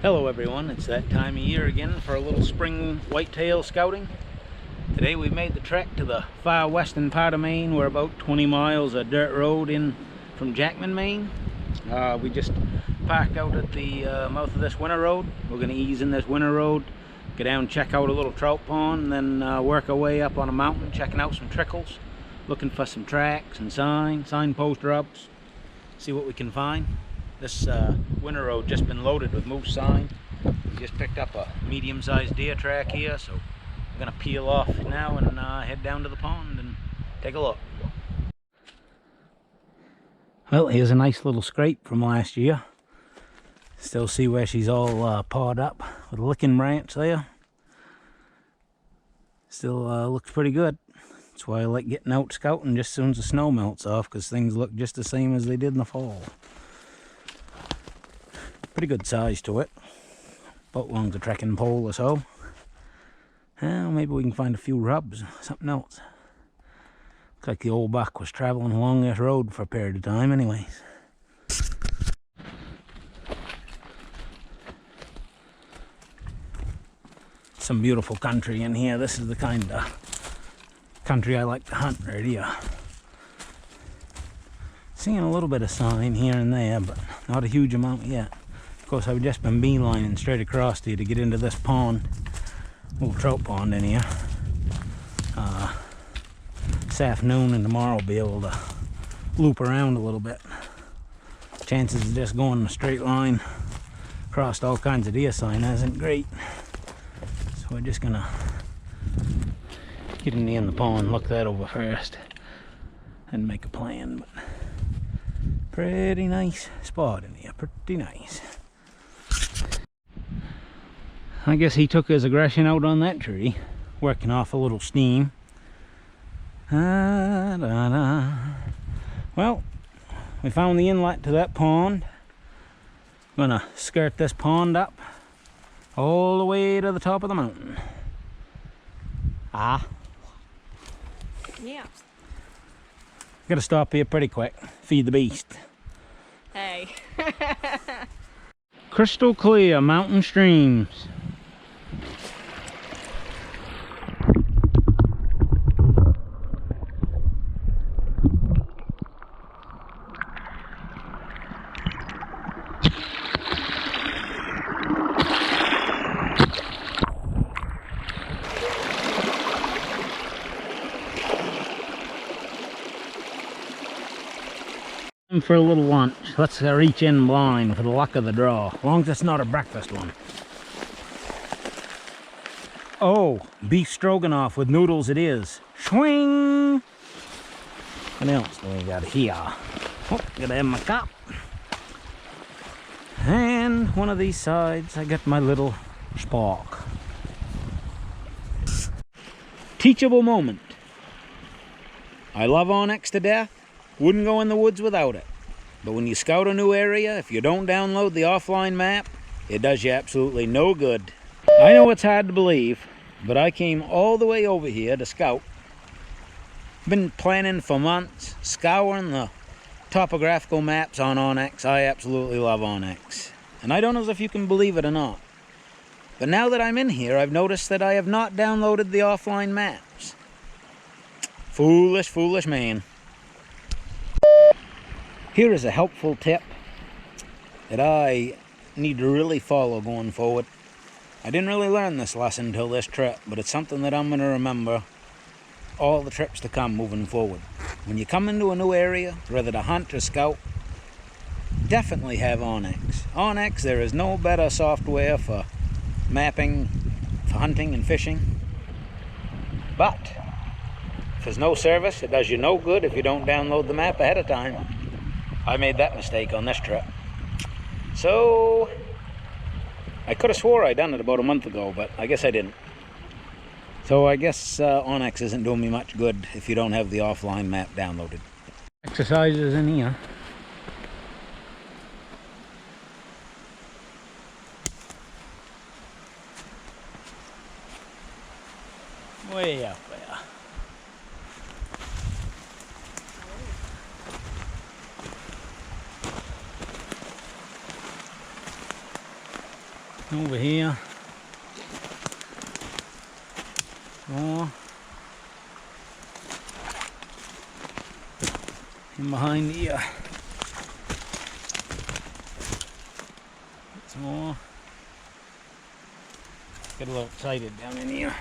Hello everyone, it's that time of year again for a little spring whitetail scouting. Today we made the trek to the far western part of Maine. We're about 20 miles of dirt road in from Jackman, Maine. We just parked out at the mouth of this winter road. We're going to ease in this winter road, go down, check out a little trout pond, and then work our way up on a mountain, checking out some trickles, looking for some tracks and signpost rubs, see what we can find. This winter road just been loaded with moose sign. We just picked up a medium-sized deer track here, so we're gonna peel off now and head down to the pond and take a look. Well, here's a nice little scrape from last year. Still see where she's all pawed up with a licking branch there. Still looks pretty good. That's why I like getting out scouting just as soon as the snow melts off, because things look just the same as they did in the fall. Pretty good size to it, about long as a trekking pole or so. Well, maybe we can find a few rubs, something else. Looks like the old buck was traveling along this road for a period of time anyways. Some beautiful country in here. This is the kind of country I like to hunt right here. Seeing a little bit of sign here and there, but not a huge amount yet. Of course, I've just been beelining straight across here to get into this pond, little trout pond in here. This afternoon and tomorrow I'll be able to loop around a little bit. Chances of just going in a straight line across all kinds of deer sign isn't great. So we're just gonna get in the pond, look that over first, and make a plan. But pretty nice spot in here, pretty nice. I guess he took his aggression out on that tree, working off a little steam. Well, we found the inlet to that pond. I'm gonna skirt this pond up all the way to the top of the mountain. Yeah. Gotta stop here pretty quick, feed the beast. Hey. Crystal clear mountain streams. For a little lunch. Let's reach in blind for the luck of the draw, as long as it's not a breakfast one. Oh, beef stroganoff with noodles it is. Swing! What else do we got here? Oh, gotta have my cup. And one of these sides I got my little spark. Teachable moment. I love onyx to death. Wouldn't go in the woods without it. But when you scout a new area, if you don't download the offline map, it does you absolutely no good. I know it's hard to believe, but I came all the way over here to scout. Been planning for months, scouring the topographical maps on Onyx. I absolutely love Onyx. And I don't know if you can believe it or not, but now that I'm in here, I've noticed that I have not downloaded the offline maps. Foolish, foolish man. Here is a helpful tip that I need to really follow going forward. I didn't really learn this lesson until this trip, but it's something that I'm going to remember all the trips to come moving forward. When you come into a new area, whether to hunt or scout, definitely have Onyx. Onyx, there is no better software for mapping, for hunting and fishing. But if there's no service, it does you no good if you don't download the map ahead of time. I made that mistake on this trip. So I could have swore I done it about a month ago, but I guess I didn't. So I guess Onyx isn't doing me much good if you don't have the offline map downloaded. Exercises in here. Way up there. Over here. More. And behind here. Some more. Get a little excited down in here.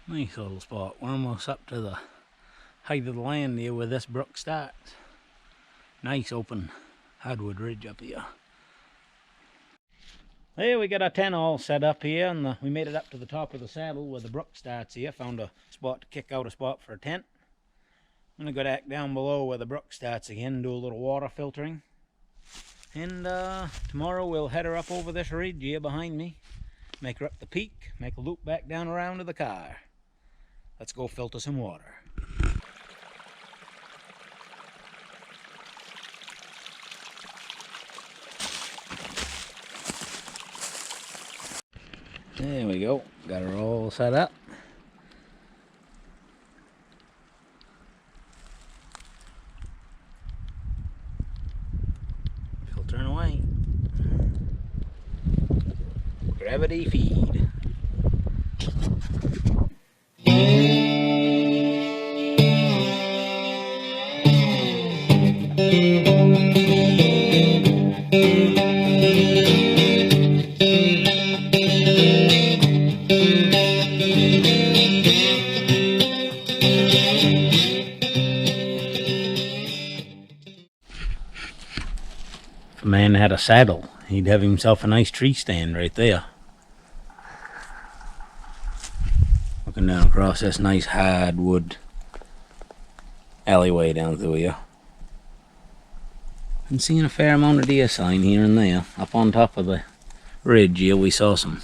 Nice little spot. We're almost up to the height of the land here where this brook starts. Nice open hardwood ridge up here. There we got our tent all set up here, and we made it up to the top of the saddle where the brook starts here. Found a spot to kick out a spot for a tent. I'm gonna go back down below where the brook starts again, do a little water filtering. And tomorrow we'll head her up over this ridge here behind me, make her up the peak, make a loop back down around to the car. Let's go filter some water. There we go, got her all set up. Filtering away. Gravity feed. If a man had a saddle, he'd have himself a nice tree stand right there. Looking down across this nice hardwood alleyway down through here. Been seeing a fair amount of deer sign here and there. Up on top of the ridge here we saw some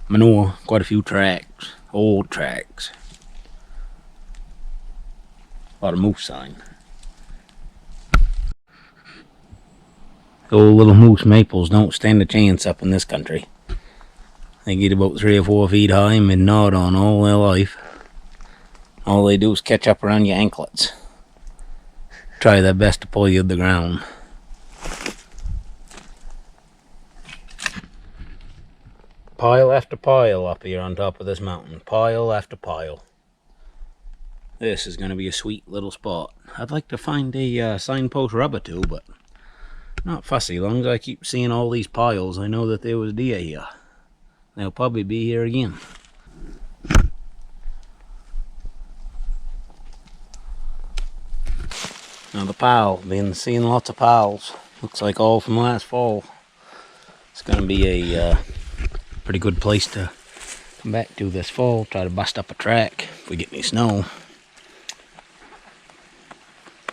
manure, quite a few tracks, old tracks. A lot of moose sign. The old little moose maples don't stand a chance up in this country. They get about 3 or 4 feet high and been gnawed on all their life. All they do is catch up around your anklets. Try their best to pull you to the ground. Pile after pile up here on top of this mountain. Pile after pile. This is going to be a sweet little spot. I'd like to find a signpost rubber too, but not fussy. As long as I keep seeing all these piles, I know that there was deer here. They'll probably be here again. Another pile. Been seeing lots of piles. Looks like all from last fall. It's going to be a pretty good place to come back to this fall. Try to bust up a track if we get any snow.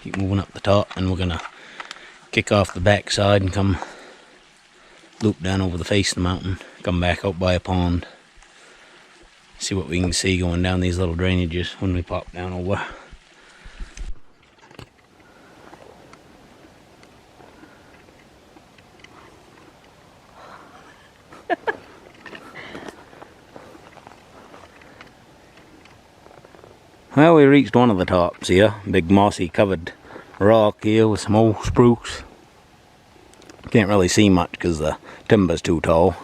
Keep moving up the top, and we're going to kick off the back side and come loop down over the face of the mountain, come back out by a pond, see what we can see going down these little drainages when we pop down over. Well, we reached one of the tops here, big mossy covered rock here with some old spruce. Can't really see much because the timber's too tall.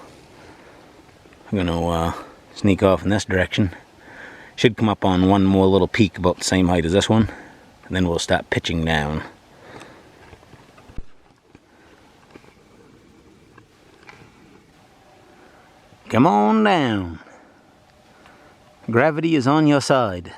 I'm gonna sneak off in this direction. Should come up on one more little peak about the same height as this one, and then we'll start pitching down. Come on down. Gravity is on your side.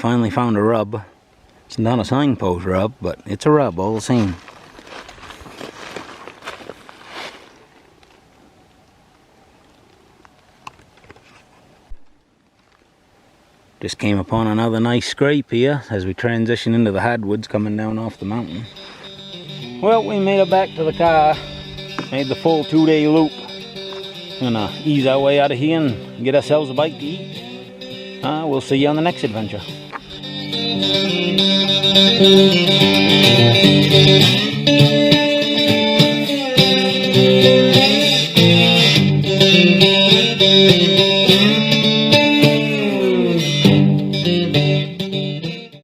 finally found a rub. It's not a signpost rub, but it's a rub all the same. Just came upon another nice scrape here as we transition into the hardwoods coming down off the mountain. Well, we made it back to the car, made the full 2-day loop. Gonna ease our way out of here and get ourselves a bite to eat. We'll see you on the next adventure.